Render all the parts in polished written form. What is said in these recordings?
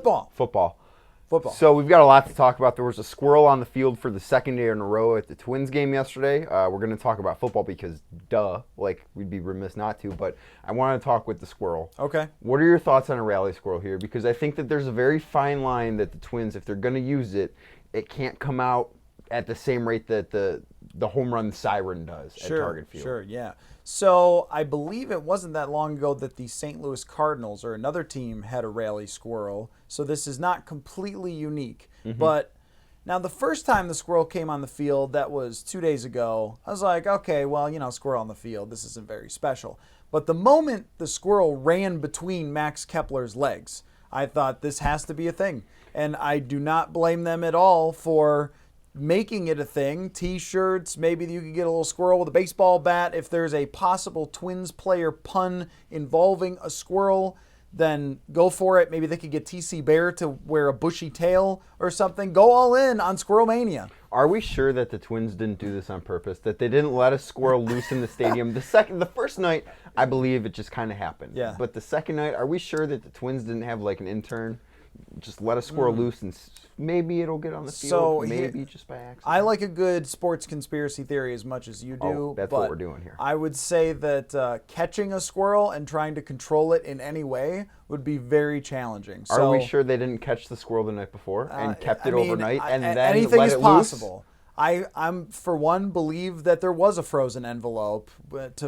Football. Football. So we've got a lot to talk about. There was a squirrel on the field for the second day in a row at the Twins game yesterday. We're going to talk about football because, like we'd be remiss not to. But I want to talk with the squirrel. Okay. What are your thoughts on a rally squirrel here? Because I think that there's a very fine line that the Twins, if they're going to use it, it can't come out at the same rate that the home run siren does at Target Field. Sure, yeah. So I believe it wasn't that long ago that the St. Louis Cardinals or another team had a rally squirrel. So this is not completely unique. Mm-hmm. But now the first time the squirrel came on the field, that was 2 days ago, I was like, okay, well, squirrel on the field, this isn't very special. But the moment the squirrel ran between Max Kepler's legs, I thought this has to be a thing. And I do not blame them at all for making it a thing. T-shirts, maybe you could get a little squirrel with a baseball bat. If there's a possible Twins player pun involving a squirrel, then go for it. Maybe they could get TC Bear to wear a bushy tail or something. Go all in on Squirrel Mania. Are we sure that the Twins didn't do this on purpose? That they didn't let a squirrel loose in the stadium? The first night, I believe it just kind of happened. Yeah. But the second night, are we sure that the Twins didn't have like an intern just let a squirrel loose and maybe it'll get on the field, so maybe just by accident? I like a good sports conspiracy theory as much as you do. Oh, that's what we're doing here. I would say that catching a squirrel and trying to control it in any way would be very challenging. Are we sure they didn't catch the squirrel the night before and kept it overnight and then anything let is it possible. I'm for one believe that there was a frozen envelope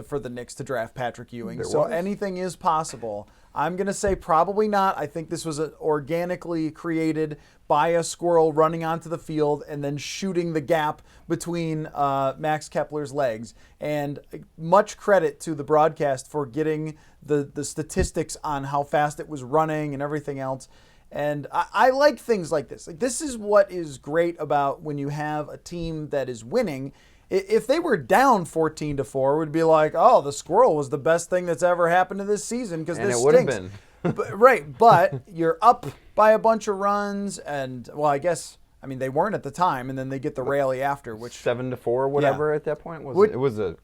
for the Knicks to draft Patrick Ewing. Anything is possible. I'm going to say probably not. I think this was organically created by a squirrel running onto the field and then shooting the gap between Max Kepler's legs. And much credit to the broadcast for getting the statistics on how fast it was running and everything else. And I like things like this. Like, this is what is great about when you have a team that is winning. If they were down 14-4, we'd be like, oh, the squirrel was the best thing that's ever happened to this season because this stinks. And it would have been. Right, but you're up by a bunch of runs, and, well, I guess, they weren't at the time, and then they get the rally after, which 7-4, whatever at that point. It was a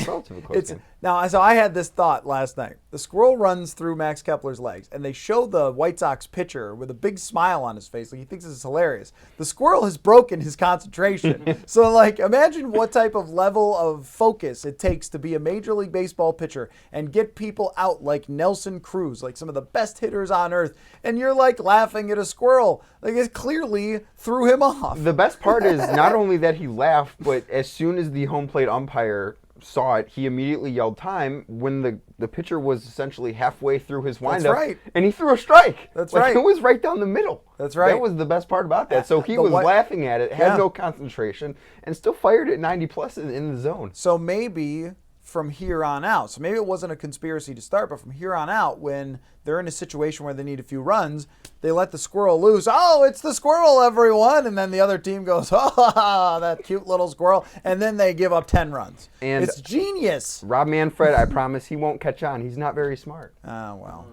relatively close game. Now, so I had this thought last night. The squirrel runs through Max Kepler's legs, and they show the White Sox pitcher with a big smile on his face. Like, he thinks this is hilarious. The squirrel has broken his concentration. So, imagine what type of level of focus it takes to be a Major League Baseball pitcher and get people out like Nelson Cruz, like some of the best hitters on earth, and you're, laughing at a squirrel. It clearly threw him off. The best part is not only that he laughed, but as soon as the home plate umpire saw it, he immediately yelled time when the pitcher was essentially halfway through his windup. That's right. And he threw a strike. That's right. It was right down the middle. That's right. That was the best part about that. So he was laughing at it, had no concentration, and still fired it 90+ in the zone. So maybe from here on out, so maybe it wasn't a conspiracy to start, but from here on out, when they're in a situation where they need a few runs, they let the squirrel loose. Oh, it's the squirrel, everyone. And then the other team goes, oh, that cute little squirrel. And then they give up 10 runs. And it's genius. Rob Manfred, I promise he won't catch on. He's not very smart. Oh, well.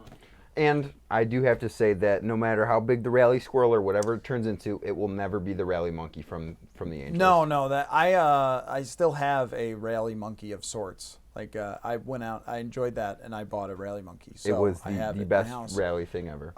And I do have to say that no matter how big the rally squirrel or whatever it turns into, it will never be the rally monkey from the Angels. No, that I still have a rally monkey of sorts. I went out, I enjoyed that, and I bought a rally monkey. So it was I have the it best in my house. rally thing ever.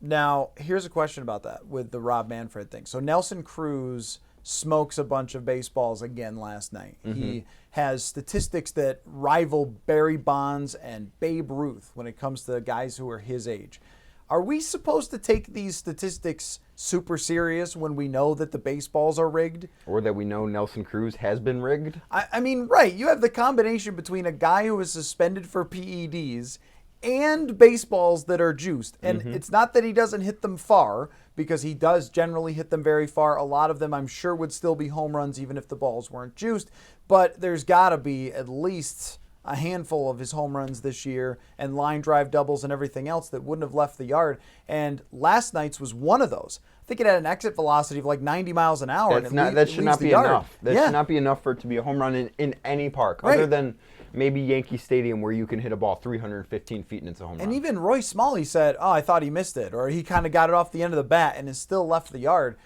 Now, here's a question about that with the Rob Manfred thing. So Nelson Cruz smokes a bunch of baseballs again last night. Mm-hmm. He has statistics that rival Barry Bonds and Babe Ruth when it comes to guys who are his age. Are we supposed to take these statistics super serious when we know that the baseballs are rigged? Or that we know Nelson Cruz has been rigged? Right. You have the combination between a guy who is suspended for PEDs and baseballs that are juiced. And it's not that he doesn't hit them far, because he does generally hit them very far. A lot of them, I'm sure, would still be home runs even if the balls weren't juiced. But there's got to be at least a handful of his home runs this year and line drive doubles and everything else that wouldn't have left the yard. And last night's was one of those. I think it had an exit velocity of 90 miles an hour. That should not be enough. That should not be enough for it to be a home run in any park, other than maybe Yankee Stadium where you can hit a ball 315 feet and it's a home run. And even Roy Smalley said, "Oh, I thought he missed it," or he kind of got it off the end of the bat and is still left the yard.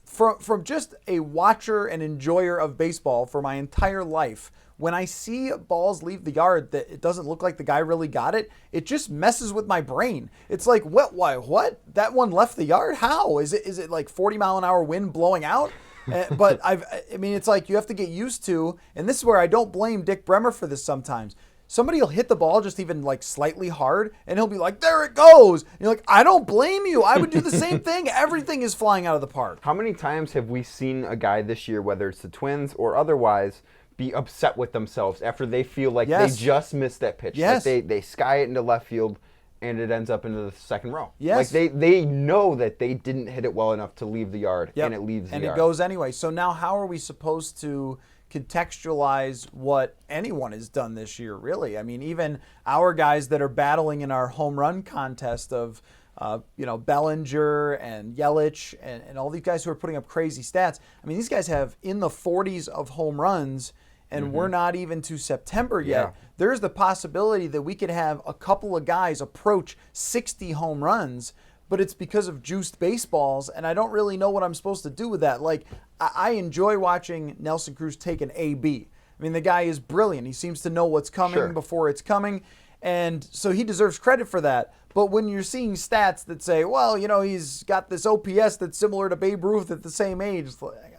From just a watcher and enjoyer of baseball for my entire life, when I see balls leave the yard that it doesn't look like the guy really got it, it just messes with my brain. It's like, what? Why? What? That one left the yard? How? Is it like 40-mile-an-hour wind blowing out? But it's like you have to get used to, and this is where I don't blame Dick Bremer for this sometimes. Somebody will hit the ball just even like slightly hard, and he'll be like, "There it goes." And you're like, "I don't blame you. I would do the same thing." Everything is flying out of the park. How many times have we seen a guy this year, whether it's the Twins or otherwise, be upset with themselves after they feel like they just missed that pitch? Yes. Like they sky it into left field, and it ends up into the second row. Yes. Like they know that they didn't hit it well enough to leave the yard, and it leaves the yard. And it goes anyway. So now how are we supposed to contextualize what anyone has done this year, really? I mean, even our guys that are battling in our home run contest of, Bellinger and Yelich and all these guys who are putting up crazy stats. I mean, these guys have in the 40s of home runs, and we're not even to September yet. Yeah. There's the possibility that we could have a couple of guys approach 60 home runs, but it's because of juiced baseballs, and I don't really know what I'm supposed to do with that. Like, I enjoy watching Nelson Cruz take an AB. I mean, the guy is brilliant. He seems to know what's coming before it's coming, and so he deserves credit for that. But when you're seeing stats that say, well, he's got this OPS that's similar to Babe Ruth at the same age,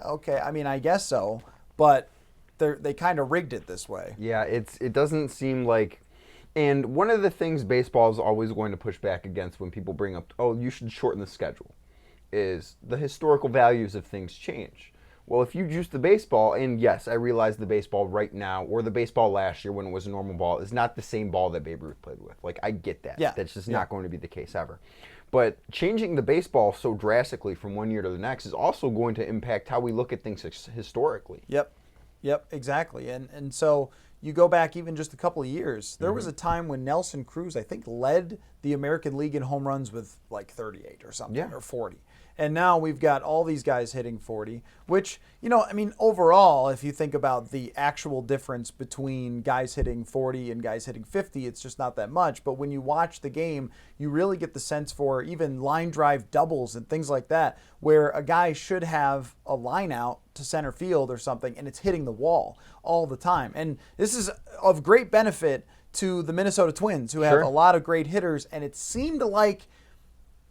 okay, I mean, I guess so, but they kind of rigged it this way. Yeah, it doesn't seem like. And one of the things baseball is always going to push back against when people bring up, oh, you should shorten the schedule, is the historical values of things change. Well, if you juice the baseball, and yes, I realize the baseball right now, or the baseball last year when it was a normal ball, is not the same ball that Babe Ruth played with. Like, I get that. Yeah. That's just not going to be the case ever. But changing the baseball so drastically from one year to the next is also going to impact how we look at things historically. Yep, exactly. And so you go back even just a couple of years. There was a time when Nelson Cruz, I think, led the American League in home runs with like 38 or something, or 40. And now we've got all these guys hitting 40, which, overall, if you think about the actual difference between guys hitting 40 and guys hitting 50, it's just not that much. But when you watch the game, you really get the sense for even line drive doubles and things like that, where a guy should have a line out to center field or something, and it's hitting the wall all the time. And this is of great benefit to the Minnesota Twins, who have a lot of great hitters, and it seemed like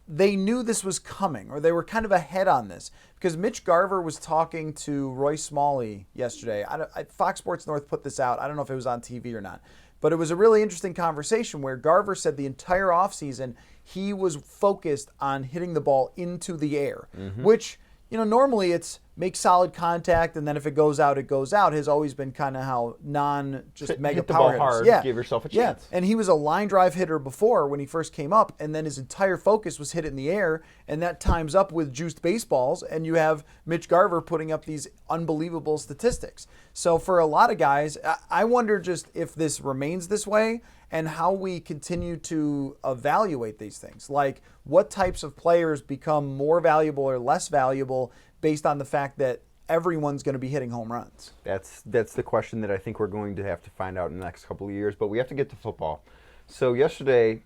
they knew this was coming, or they were kind of ahead on this, because Mitch Garver was talking to Roy Smalley yesterday. Fox Sports North put this out. I don't know if it was on TV or not, but it was a really interesting conversation where Garver said the entire offseason he was focused on hitting the ball into the air, which, normally it's make solid contact, and then if it goes out, it goes out, has always been kind of how just mega hit the power ball hitters. hard, give yourself a chance. And he was a line drive hitter before when he first came up, and then his entire focus was hit it in the air, and that times up with juiced baseballs, and you have Mitch Garver putting up these unbelievable statistics. So for a lot of guys, I wonder just if this remains this way and how we continue to evaluate these things. Like, what types of players become more valuable or less valuable based on the fact that everyone's going to be hitting home runs? That's the question that I think we're going to have to find out in the next couple of years. But we have to get to football. So yesterday,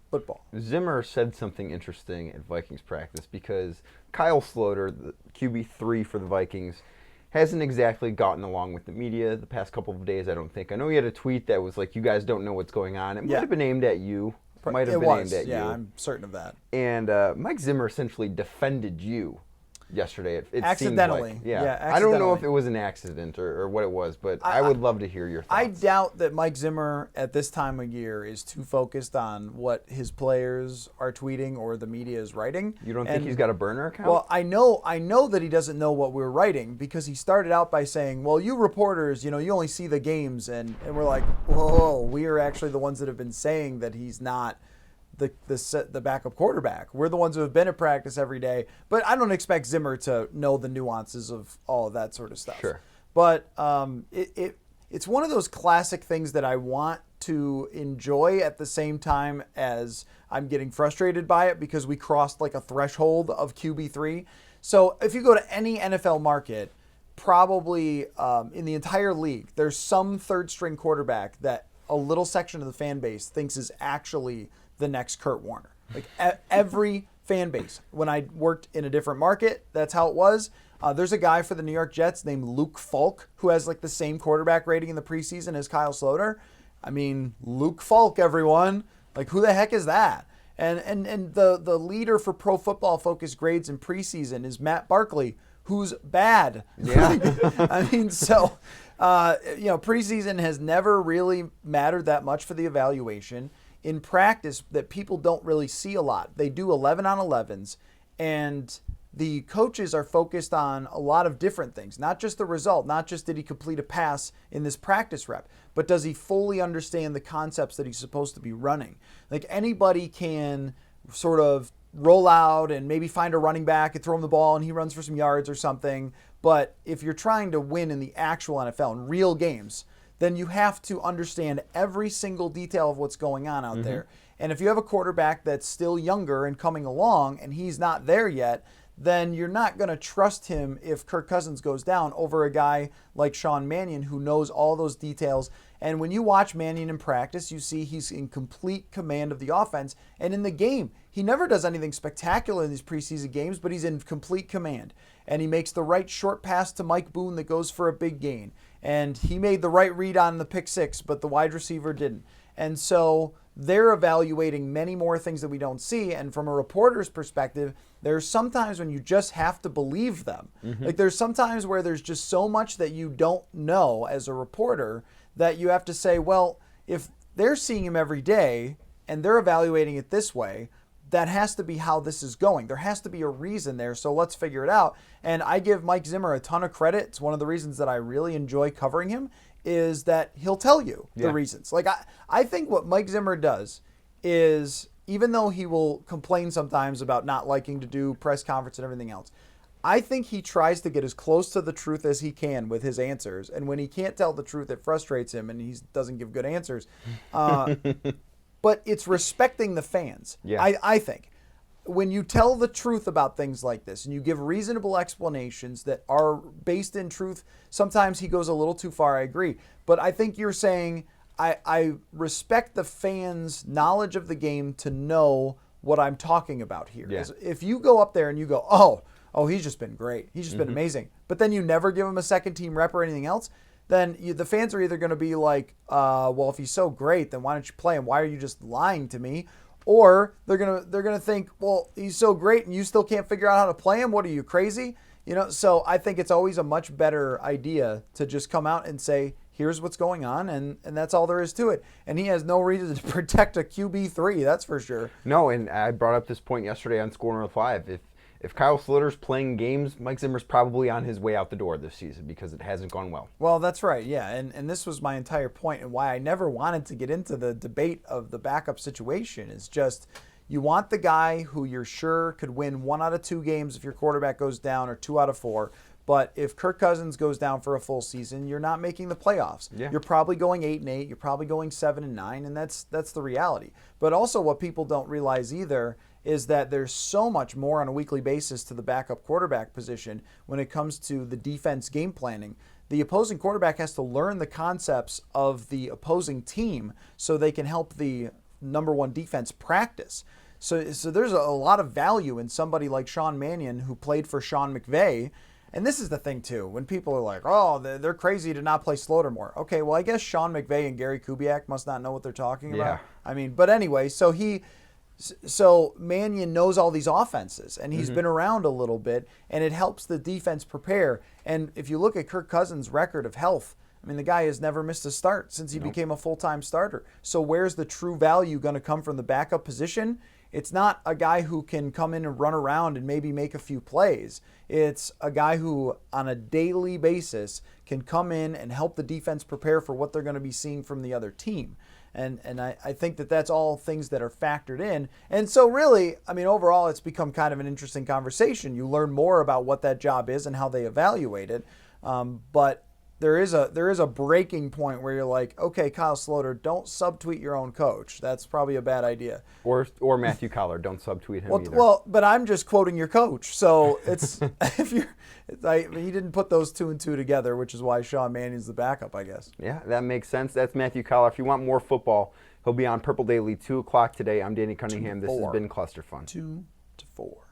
Zimmer said something interesting at Vikings practice, because Kyle Sloter, the QB3 for the Vikings, hasn't exactly gotten along with the media the past couple of days, I don't think. I know he had a tweet that was like, you guys don't know what's going on. It might have been aimed at you. Might have been aimed at you. Yeah, I'm certain of that. And Mike Zimmer essentially defended you yesterday. It accidentally. Seemed like, accidentally. I don't know if it was an accident or what it was, but I would love to hear your thoughts. I doubt that Mike Zimmer at this time of year is too focused on what his players are tweeting or the media is writing. You don't think he's got a burner account? Well, I know that he doesn't know what we're writing, because he started out by saying, well, you reporters, you only see the games, and we're like, whoa, we are actually the ones that have been saying that he's not the backup quarterback. We're the ones who have been at practice every day, but I don't expect Zimmer to know the nuances of all of that sort of stuff. Sure. But it's one of those classic things that I want to enjoy at the same time as I'm getting frustrated by it, because we crossed like a threshold of QB3. So if you go to any NFL market, probably in the entire league, there's some third string quarterback that a little section of the fan base thinks is actually the next Kurt Warner. Like every fan base. When I worked in a different market, that's how it was. There's a guy for the New York Jets named Luke Falk who has like the same quarterback rating in the preseason as Kyle Sloter. I mean, Luke Falk, everyone. Like, who the heck is that? And the leader for Pro Football Focus grades in preseason is Matt Barkley, who's bad. Yeah. I mean, so, preseason has never really mattered that much for the evaluation. In practice, that people don't really see a lot. They do 11 on 11s, and the coaches are focused on a lot of different things, not just the result, not just did he complete a pass in this practice rep, but does he fully understand the concepts that he's supposed to be running? Like, anybody can sort of roll out and maybe find a running back and throw him the ball and he runs for some yards or something. But if you're trying to win in the actual NFL, in real games, then you have to understand every single detail of what's going on out there. And if you have a quarterback that's still younger and coming along and he's not there yet, then you're not going to trust him if Kirk Cousins goes down over a guy like Sean Mannion who knows all those details. And when you watch Mannion in practice, you see he's in complete command of the offense. And in the game, he never does anything spectacular in these preseason games, but he's in complete command. And he makes the right short pass to Mike Boone that goes for a big gain. And he made the right read on the pick six, but the wide receiver didn't. And so they're evaluating many more things that we don't see. And from a reporter's perspective, there's sometimes when you just have to believe them. Like, there's sometimes where there's just so much that you don't know as a reporter that you have to say, well, if they're seeing him every day and they're evaluating it this way, that has to be how this is going. There has to be a reason there, so let's figure it out. And I give Mike Zimmer a ton of credit. It's one of the reasons that I really enjoy covering him, is that he'll tell you the reasons. Like, I think what Mike Zimmer does is, even though he will complain sometimes about not liking to do press conference and everything else, I think he tries to get as close to the truth as he can with his answers. And when he can't tell the truth, it frustrates him and he doesn't give good answers. But it's respecting the fans. Yeah. I think when you tell the truth about things like this and you give reasonable explanations that are based in truth, sometimes he goes a little too far, I agree. But I think you're saying, I respect the fans' knowledge of the game to know what I'm talking about here. Yeah. If you go up there and you go, oh, he's just been great. He's just been amazing. But then you never give him a second team rep or anything else, then the fans are either going to be like, well, if he's so great, then why don't you play him? Why are you just lying to me? Or they're gonna think, well, he's so great and you still can't figure out how to play him. What are you, crazy? So I think it's always a much better idea to just come out and say, here's what's going on, and that's all there is to it. And he has no reason to protect a QB3, that's for sure. No, and I brought up this point yesterday on Squirrel 5. If Kyle Sloter's playing games, Mike Zimmer's probably on his way out the door this season because it hasn't gone well. Well, that's right, yeah. And this was my entire point and why I never wanted to get into the debate of the backup situation is just, you want the guy who you're sure could win 1 out of 2 games if your quarterback goes down, or 2 out of 4. But if Kirk Cousins goes down for a full season, you're not making the playoffs. Yeah. You're probably going 8-8. You're probably going 7-9, and that's the reality. But also what people don't realize either is that there's so much more on a weekly basis to the backup quarterback position when it comes to the defense game planning. The opposing quarterback has to learn the concepts of the opposing team so they can help the number 1 defense practice. So there's a lot of value in somebody like Sean Mannion, who played for Sean McVay. And this is the thing, too. When people are like, oh, they're crazy to not play Sloter more. Okay, well, I guess Sean McVay and Gary Kubiak must not know what they're talking about. I mean, but anyway, so Mannion knows all these offenses, and he's been around a little bit, and it helps the defense prepare. And if you look at Kirk Cousins' record of health, I mean, the guy has never missed a start since he became a full-time starter. So where's the true value going to come from the backup position? It's not a guy who can come in and run around and maybe make a few plays. It's a guy who, on a daily basis, can come in and help the defense prepare for what they're going to be seeing from the other team. And I think that that's all things that are factored in. And so really, I mean, overall, it's become kind of an interesting conversation. You learn more about what that job is and how they evaluate it. But there is a breaking point where you're like, okay, Kyle Sloter, don't subtweet your own coach. That's probably a bad idea. Or Matthew Coller, don't subtweet him either. Well, but I'm just quoting your coach, so it's he didn't put those 2 and 2 together, which is why Sean Mannion's the backup, I guess. Yeah, that makes sense. That's Matthew Coller. If you want more football, he'll be on Purple Daily 2 o'clock today. I'm Danny Cunningham. This has been Cluster Fun. 2 to 4.